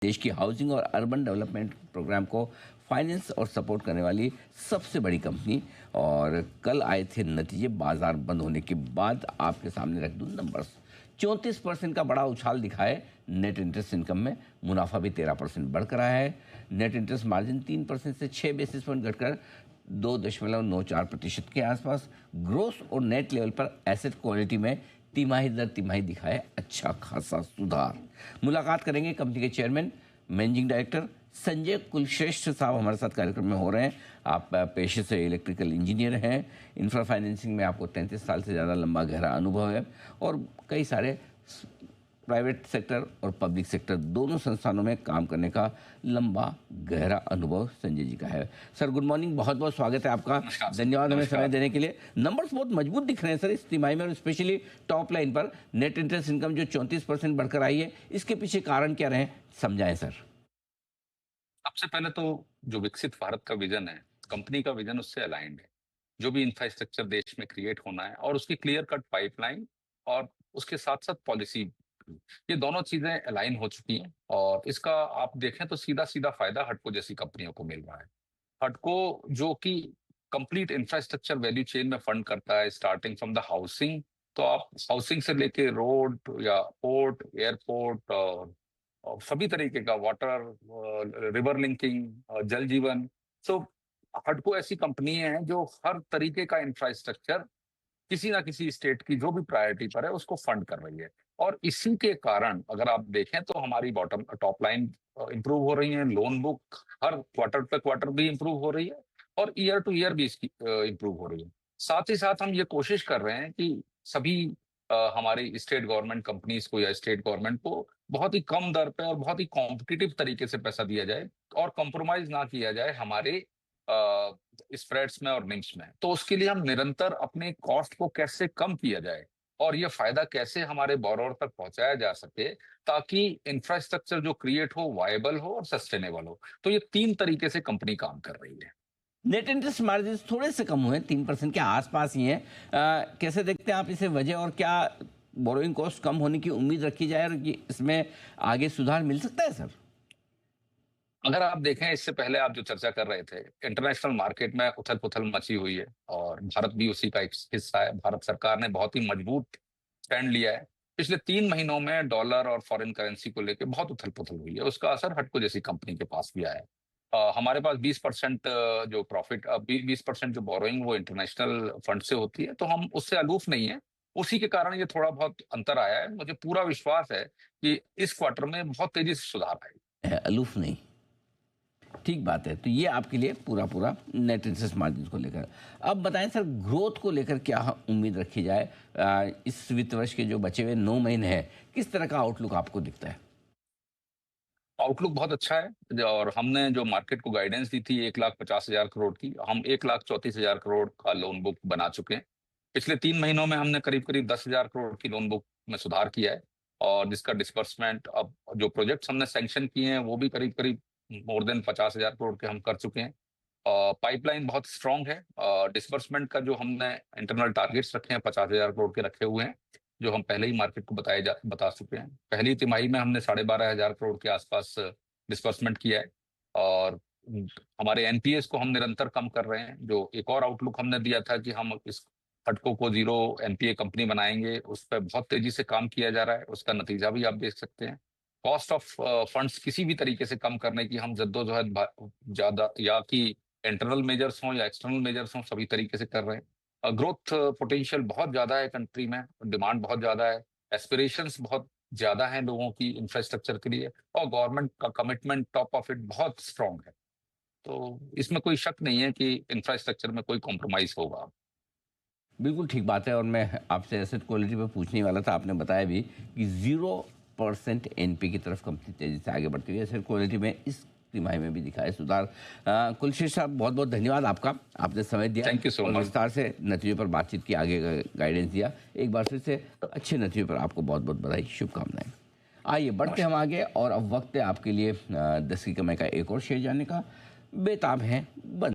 देश की हाउसिंग और अर्बन डेवलपमेंट प्रोग्राम को फाइनेंस और सपोर्ट करने वाली सबसे बड़ी कंपनी। और कल आए थे नतीजे बाजार बंद होने के बाद। आपके सामने रख दूं नंबर्स। 34% का बड़ा उछाल दिखा है नेट इंटरेस्ट इनकम में। मुनाफा भी 13% बढ़कर आया है। नेट इंटरेस्ट मार्जिन 3% से 6 बेसिस पॉइंट घटकर 2.94% के आसपास। ग्रोस और नेट लेवल पर एसेट क्वालिटी में तिमाही दर तिमाही दिखाए अच्छा खासा सुधार। मुलाकात करेंगे कंपनी के chairman managing director Sanjay Kulshreshtha साहब हमारे साथ कार्यक्रम में हो रहे हैं। आप पेशे से इलेक्ट्रिकल इंजीनियर हैं। इंफ्रा फाइनेंसिंग में आपको 33 साल से ज़्यादा लंबा गहरा अनुभव है और कई सारे प्राइवेट सेक्टर और पब्लिक सेक्टर दोनों संस्थानों में काम करने का लंबा गहरा अनुभव संजय जी का है। सर गुड मॉर्निंग, बहुत बहुत स्वागत है आपका। धन्यवाद हमें समय देने के लिए। नंबर्स बहुत मजबूत दिख रहे हैं सर इस तिमाही में, और स्पेशली टॉप लाइन पर नेट इंटरेस्ट इनकम जो 34% बढ़कर आई है, इसके पीछे कारण क्या रहे, समझाएं सर। सबसे पहले तो जो विकसित भारत का विजन है, कंपनी का विजन उससे अलाइंड है। जो भी इंफ्रास्ट्रक्चर देश में क्रिएट होना है और उसकी क्लियर कट पाइपलाइन और उसके साथ साथ पॉलिसी, ये दोनों चीजें अलाइन हो चुकी हैं। और इसका आप देखें तो सीधा सीधा फायदा हडको जैसी कंपनियों को मिल रहा है। हडको जो कि कंप्लीट इंफ्रास्ट्रक्चर वैल्यू चेन में फंड करता है, स्टार्टिंग फ्रॉम द हाउसिंग। तो आप हाउसिंग से लेके रोड या पोर्ट, एयरपोर्ट और सभी तरीके का वाटर, रिवर लिंकिंग, जल जीवन। सो हडको ऐसी कंपनी है जो हर तरीके का इंफ्रास्ट्रक्चर किसी ना किसी स्टेट की जो भी प्रायोरिटी पर है उसको फंड कर रही है। और इसी के कारण अगर आप देखें तो हमारी बॉटम टॉप लाइन इंप्रूव हो रही है, लोन बुक हर क्वार्टर पे क्वार्टर भी इंप्रूव हो रही है और ईयर टू ईयर भी इसकी इंप्रूव हो रही है। साथ ही साथ हम ये कोशिश कर रहे हैं कि सभी हमारी स्टेट गवर्नमेंट कंपनीज को या स्टेट गवर्नमेंट को बहुत ही कम दर पे और बहुत ही कॉम्पिटिटिव तरीके से पैसा दिया जाए और कॉम्प्रोमाइज ना किया जाए हमारे स्प्रेड्स में और निम्स में। तो उसके लिए हम निरंतर अपने कॉस्ट को कैसे कम किया जाए और ये फायदा कैसे हमारे बोरोवर तक पहुंचाया जा सके, ताकि इंफ्रास्ट्रक्चर जो क्रिएट हो वायबल हो और सस्टेनेबल हो। तो ये तीन तरीके से कंपनी काम कर रही है। नेट इंटरेस्ट मार्जिन थोड़े से कम हुए, 3% के आसपास ही हैं। कैसे देखते हैं आप इसे, वजह और क्या बोरोइंग कॉस्ट कम होने की उम्मीद रखी जाए और कि इसमें आगे सुधार मिल सकता है सर? अगर आप देखें इससे पहले आप जो चर्चा कर रहे थे, इंटरनेशनल मार्केट में उथल पुथल मची हुई है और भारत भी उसी का एक हिस्सा है। भारत सरकार ने बहुत ही मजबूत स्टैंड लिया है। पिछले 3 महीनों में डॉलर और फॉरेन करेंसी को लेकर बहुत उथल पुथल हुई है, उसका असर हटको जैसी कंपनी के पास भी आया है। हमारे पास 20% जो प्रॉफिट, 20% जो बोरोइंग वो इंटरनेशनल फंड से होती है, तो हम उससे अलूफ नहीं है। उसी के कारण ये थोड़ा बहुत अंतर आया है। मुझे पूरा विश्वास है कि इस क्वार्टर में बहुत तेजी से सुधार आएगा। अलूफ नहीं, ठीक बात है। तो ये आपके लिए पूरा पूरा नेट इंटरेस्ट मार्जिन को लेकर। अब बताएं सर, ग्रोथ को लेकर क्या उम्मीद रखी जाए? इस वित्त वर्ष के जो बचे हुए 9 महीने हैं, किस तरह का आउटलुक आपको दिखता है? आउटलुक बहुत अच्छा है और हमने जो मार्केट को गाइडेंस दी थी 1,50,000 करोड़ की, हम 1,34,000 करोड़ का लोन बुक बना चुके हैं। पिछले 3 महीनों में हमने करीब करीब 10,000 करोड़ की लोन बुक में सुधार किया है और जिसका डिस्बर्समेंट, अब जो प्रोजेक्ट्स हमने सैंक्शन किए हैं वो भी करीब करीब मोर देन 50,000 करोड़ के हम कर चुके हैं। पाइपलाइन बहुत स्ट्रांग है। डिस्बर्समेंट का जो हमने इंटरनल टारगेट्स रखे हैं 50,000 करोड़ के रखे हुए हैं, जो हम पहले ही मार्केट को बता चुके हैं। पहली तिमाही में हमने 12,500 करोड़ के आसपास डिस्बर्समेंट किया है और हमारे एनपीएस को हम निरंतर कम कर रहे हैं। जो एक और आउटलुक हमने दिया था कि हम इस हटको को जीरो एनपीए कंपनी बनाएंगे, उस पर बहुत तेजी से काम किया जा रहा है। उसका नतीजा भी आप देख सकते हैं। कॉस्ट ऑफ फंड्स किसी भी तरीके से कम करने की हम जद्दोजहद ज्यादा, या कि इंटरनल मेजर्स हों या एक्सटर्नल मेजर्स हों, सभी तरीके से कर रहे हैं। ग्रोथ पोटेंशियल बहुत ज्यादा है कंट्री में, डिमांड बहुत ज्यादा है, एस्पिरेशंस बहुत ज्यादा है लोगों की इंफ्रास्ट्रक्चर के लिए, और गवर्नमेंट का कमिटमेंट टॉप ऑफ इट बहुत स्ट्रांग है। तो इसमें कोई शक नहीं है कि इंफ्रास्ट्रक्चर में कोई कॉम्प्रोमाइज होगा। बिल्कुल ठीक बात है। और मैं आपसे एसेट क्वालिटी पर पूछने वाला था, आपने बताया भी कि 0% एनपी की तरफ कंपनी तेजी से आगे बढ़ती हुई है। एसेट क्वालिटी में इस तिमाही में भी दिखा है सुधार। कुलश्रेष्ठ साहब, बहुत बहुत धन्यवाद आपका, आपने समय दिया थैंक यू सो और मच। विस्तार से नतीजों पर बातचीत की, आगे गाइडेंस दिया। एक बार फिर से अच्छे नतीजों पर आपको बहुत बहुत बधाई, शुभकामनाएं। आइए बढ़ते हम आगे, और अब वक्त है आपके लिए 10 की कमाई का एक और शेयर जानने का। बेताब है बंद।